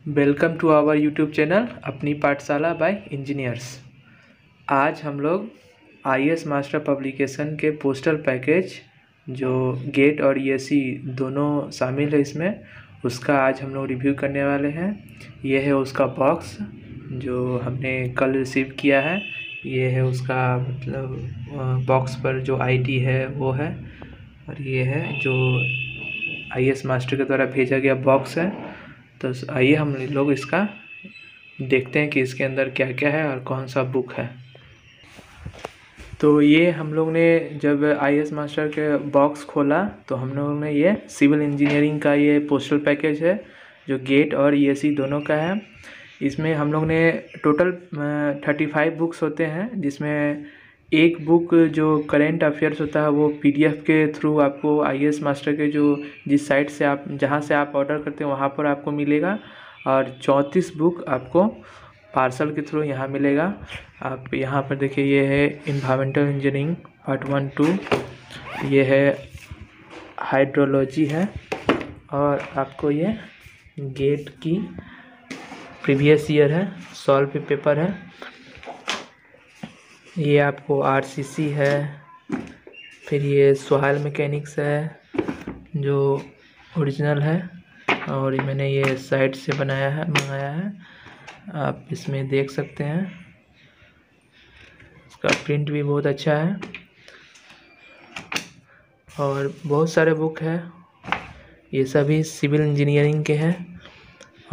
Welcome to our YouTube channel Apni Pathshala by engineers. आज हम लोग IAS मास्टर पब्लिकेशन के पोस्टल पैकेज जो गेट और ESE दोनों शामिल है इसमें, उसका आज हम लोग रिव्यू करने वाले हैं। ये है उसका बॉक्स जो हमने कल रिसीव किया है। ये है उसका मतलब बॉक्स पर जो ID है वो है, और ये है जो IAS मास्टर के द्वारा भेजा गया बॉक्स है। तो आइए हम लोग इसका देखते हैं कि इसके अंदर क्या क्या है और कौन सा बुक है। तो ये हम लोग ने जब IAS मास्टर के बॉक्स खोला तो हम लोगों ने ये सिविल इंजीनियरिंग का ये पोस्टल पैकेज है जो गेट और ESE दोनों का है। इसमें हम लोग ने टोटल 35 बुक्स होते हैं, जिसमें एक बुक जो करेंट अफेयर्स होता है वो PDF के थ्रू आपको IAS मास्टर के जो जिस साइट से आप जहाँ से आप ऑर्डर करते हैं वहाँ पर आपको मिलेगा, और 34 बुक आपको पार्सल के थ्रू यहाँ मिलेगा। आप यहाँ पर देखिए, ये है इन्वायरमेंटल इंजीनियरिंग पार्ट 1 2, ये है हाइड्रोलॉजी है, और आपको ये गेट की प्रीवियस ईयर है, सॉल्व पेपर है। ये आपको RCC है, फिर ये सॉइल मैकेनिक्स है जो ओरिजिनल है, और मैंने ये साइट से मंगाया है। आप इसमें देख सकते हैं, इसका प्रिंट भी बहुत अच्छा है, और बहुत सारे बुक है। ये सभी सिविल इंजीनियरिंग के हैं,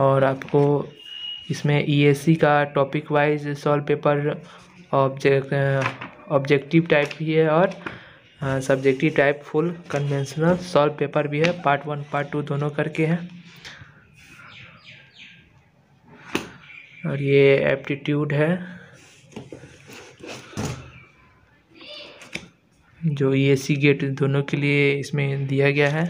और आपको इसमें ESE का topic wise solve paper objective type भी है, और subjective type full conventional solve paper भी है। पार्ट 1 पार्ट 2 दोनों करके हैं। और ये एप्टीट्यूड है जो ESE गेट दोनों के लिए इसमें दिया गया है,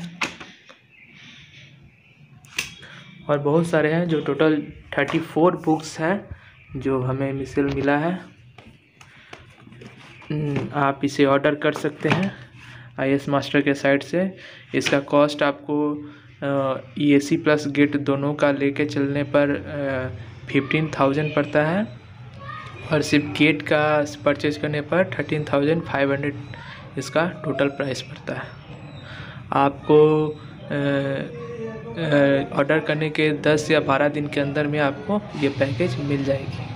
और बहुत सारे हैं जो टोटल 34 बुक्स हैं जो हमें मिला है। आप इसे ऑर्डर कर सकते हैं IAS मास्टर के साइट से। इसका कॉस्ट आपको ESE प्लस गेट दोनों का लेके चलने पर 15,000 पड़ता है, और सिर्फ गेट का परचेज करने पर 13,500 इसका टोटल प्राइस पड़ता है। आपको ऑर्डर करने के 10 या 12 दिन के अंदर में आपको ये पैकेज मिल जाएगी।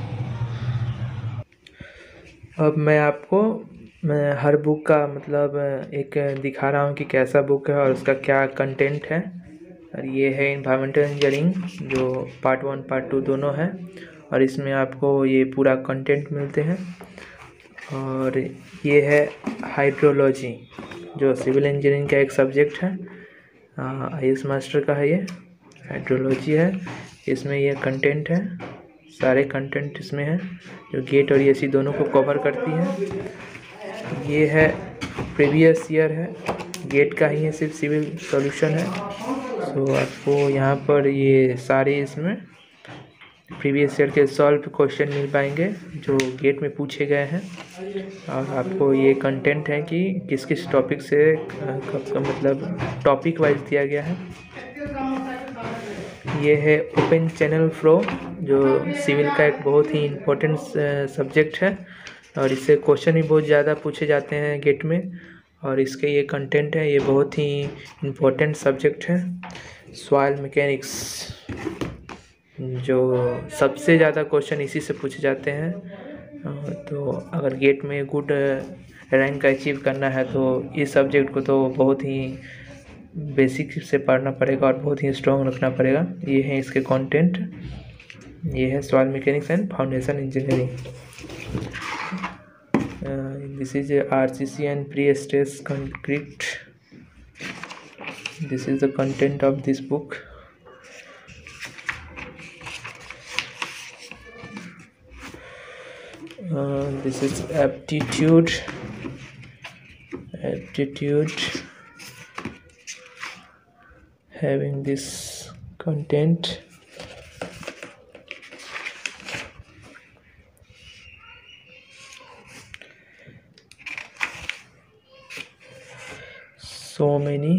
अब मैं आपको हर बुक का मतलब एक दिखा रहा हूँ कि कैसा बुक है और उसका क्या कंटेंट है। और ये है इन्वायरमेंटल इंजीनियरिंग जो पार्ट 1 पार्ट 2 दोनों है, और इसमें आपको ये पूरा कंटेंट मिलते हैं। और ये है हाइड्रोलॉजी जो सिविल इंजीनियरिंग का एक सब्जेक्ट है, IAS मास्टर का है। ये हाइड्रोलॉजी है, इसमें ये कंटेंट है, सारे कंटेंट इसमें है जो गेट और ESE दोनों को कवर करती है। ये है प्रीवियस ईयर है, गेट का ही है, सिर्फ सिविल सॉल्यूशन है। तो आपको यहाँ पर ये सारे इसमें प्रीवियस ईयर के सॉल्व क्वेश्चन मिल पाएंगे जो गेट में पूछे गए हैं, और आपको ये कंटेंट है कि किस किस टॉपिक से मतलब टॉपिक वाइज दिया गया है। ये है ओपन चैनल फ्लो जो सिविल का एक बहुत ही इम्पोर्टेंट सब्जेक्ट है, और इससे क्वेश्चन भी बहुत ज़्यादा पूछे जाते हैं गेट में, और इसके ये कंटेंट है, ये बहुत ही इम्पोर्टेंट सब्जेक्ट है। सॉइल मैकेनिक्स जो सबसे ज़्यादा क्वेश्चन इसी से पूछे जाते हैं। तो अगर गेट में गुड रैंक अचीव करना है तो इस सब्जेक्ट को तो बहुत ही बेसिक से पढ़ना पड़ेगा और बहुत ही स्ट्रॉन्ग रखना पड़ेगा। ये है इसके कंटेंट, ये है soil mechanics and foundation engineering. This is RCC and pre stress concrete. This is the content of this book. This is aptitude having this content. So many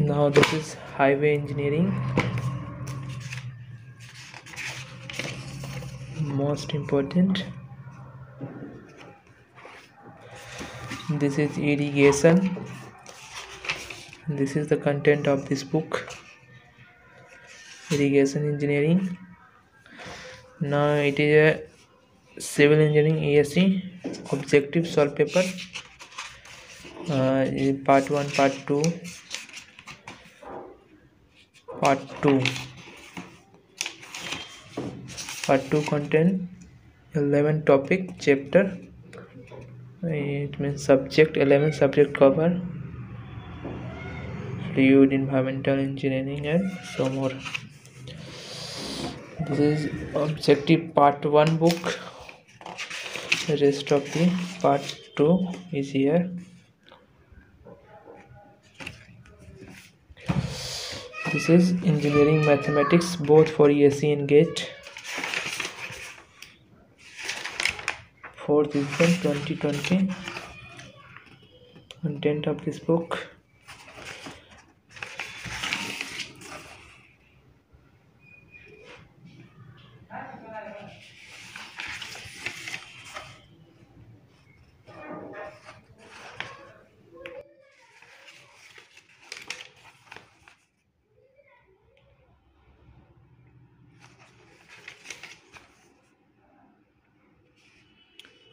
Now this is highway engineering, most important. This is irrigation. This is the content of this book, irrigation engineering. Now it is a civil engineering ASC objective solve paper, part 1, part 2, part 2 content 11 topic chapter. It means subject 11 subject cover fluid environmental engineering and so more. This is objective part 1 book. The rest of the part 2 is here. This is engineering mathematics both for ESE and GATE. 4th edition 2020. Content of this book.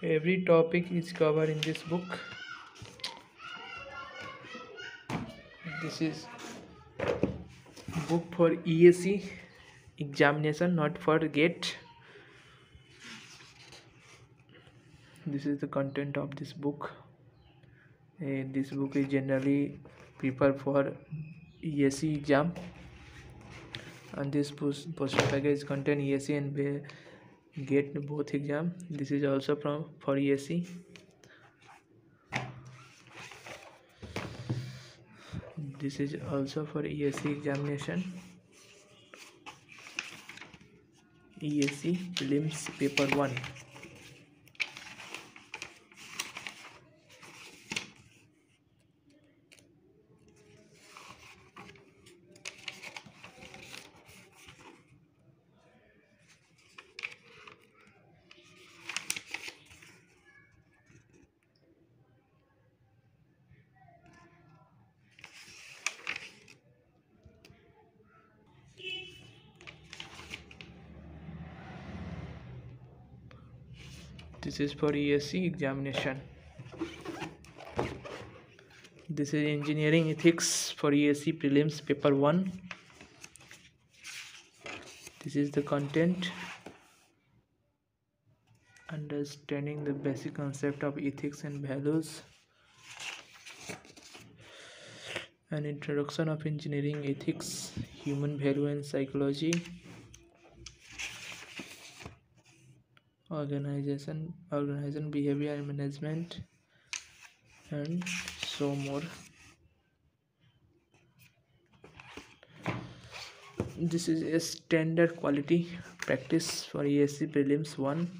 Every topic is covered in this book. This is book for ESE examination, not for GATE. This is the content of this book. This book is generally prepared for ESE exam, and this poster package contain ESE and GATE both exam. This is also for ESE. This is also for ESE examination. ESE prelims paper 1. This is for ESE examination. This is engineering ethics for ESE prelims paper 1. This is the content. Understanding the basic concept of ethics and values. An introduction of engineering ethics, human value and psychology. Organization behavior and management, and so more. This is a standard quality practice for ESE prelims 1.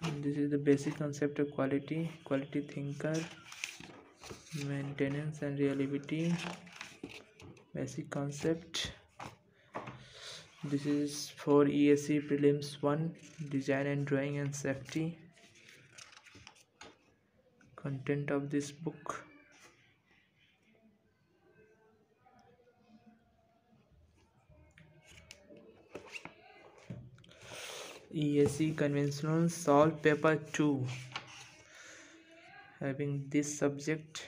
And this is the basic concept of quality thinker, maintenance and reliability, basic concept. This is for ESE prelims 1, design and drawing and safety. Content of this book. ESE conventional solve paper 2, having this subject.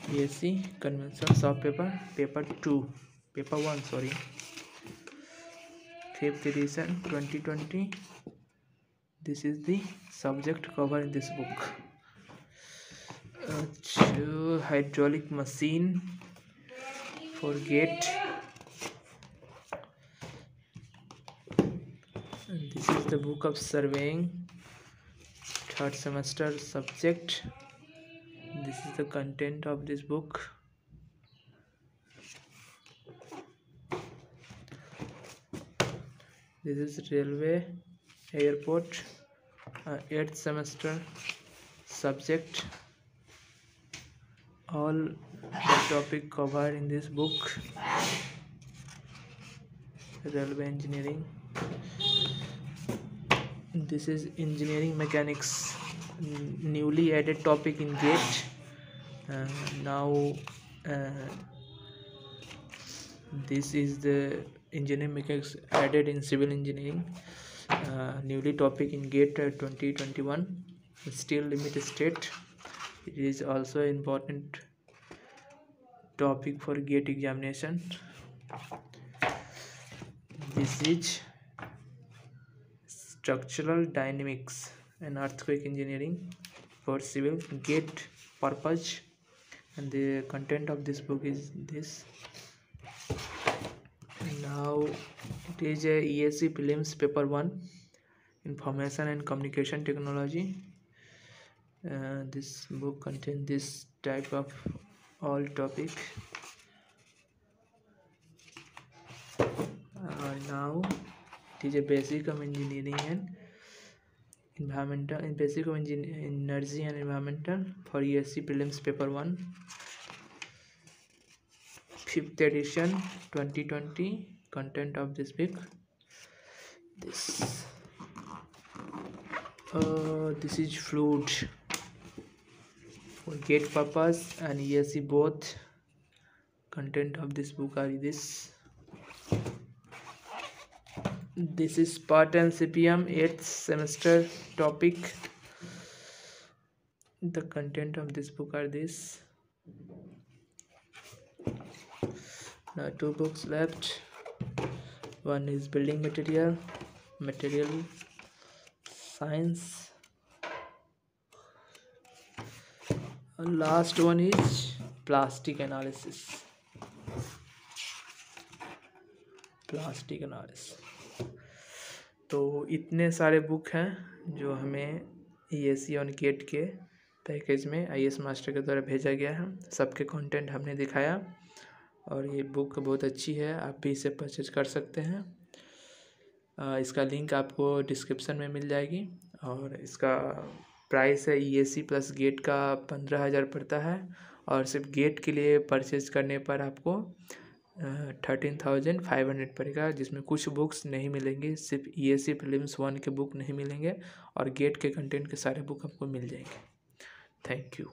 ESE conventional solve paper 2, paper 1, sorry, 5th edition 2020. This is the subject cover in this book. Hydraulic machine for GATE. And this is the book of surveying, 3rd semester subject. This is the content of this book. This is railway, airport, 8th semester subject. All the topic covered in this book. Railway engineering. This is engineering mechanics, newly added topic in GATE. Now this is the engineering mechanics added in civil engineering, newly topic in GATE 2021. Still limited state. It is also important topic for GATE examination. This is structural dynamics and earthquake engineering for civil GATE purpose, and the content of this book is this. Now it is a ESE prelims paper 1, information and communication technology. This book contains this type of all topic. Now it is a basic of engineering and environmental, in basic of energy and environmental for ESE prelims paper 1, 5th edition 2020. Content of this book. This is fluid for GATE purpose and ESE both. Content of this book are this. This is part and CPM 8th semester topic. The content of this book are this. Now 2 books left. One is building material science, and last one is plastic analysis. तो इतने सारे book हैं जो हमें ESE और GATE के package में IAS master के द्वारा भेजा गया है। सबके कंटेंट हमने दिखाया और ये बुक बहुत अच्छी है, आप भी इसे परचेज कर सकते हैं। इसका लिंक आपको डिस्क्रिप्शन में मिल जाएगी और इसका प्राइस है ESE प्लस GATE का 15,000 पड़ता है और सिर्फ GATE के लिए परचेज करने पर आपको 13,500 पड़ेगा, जिसमें कुछ बुक्स नहीं मिलेंगी, सिर्फ ESE प्रीलिम्स 1 के बुक नहीं मिलेंगे और GATE के कंटेंट के सारे बुक आपको मिल जाएंगे। Thank you.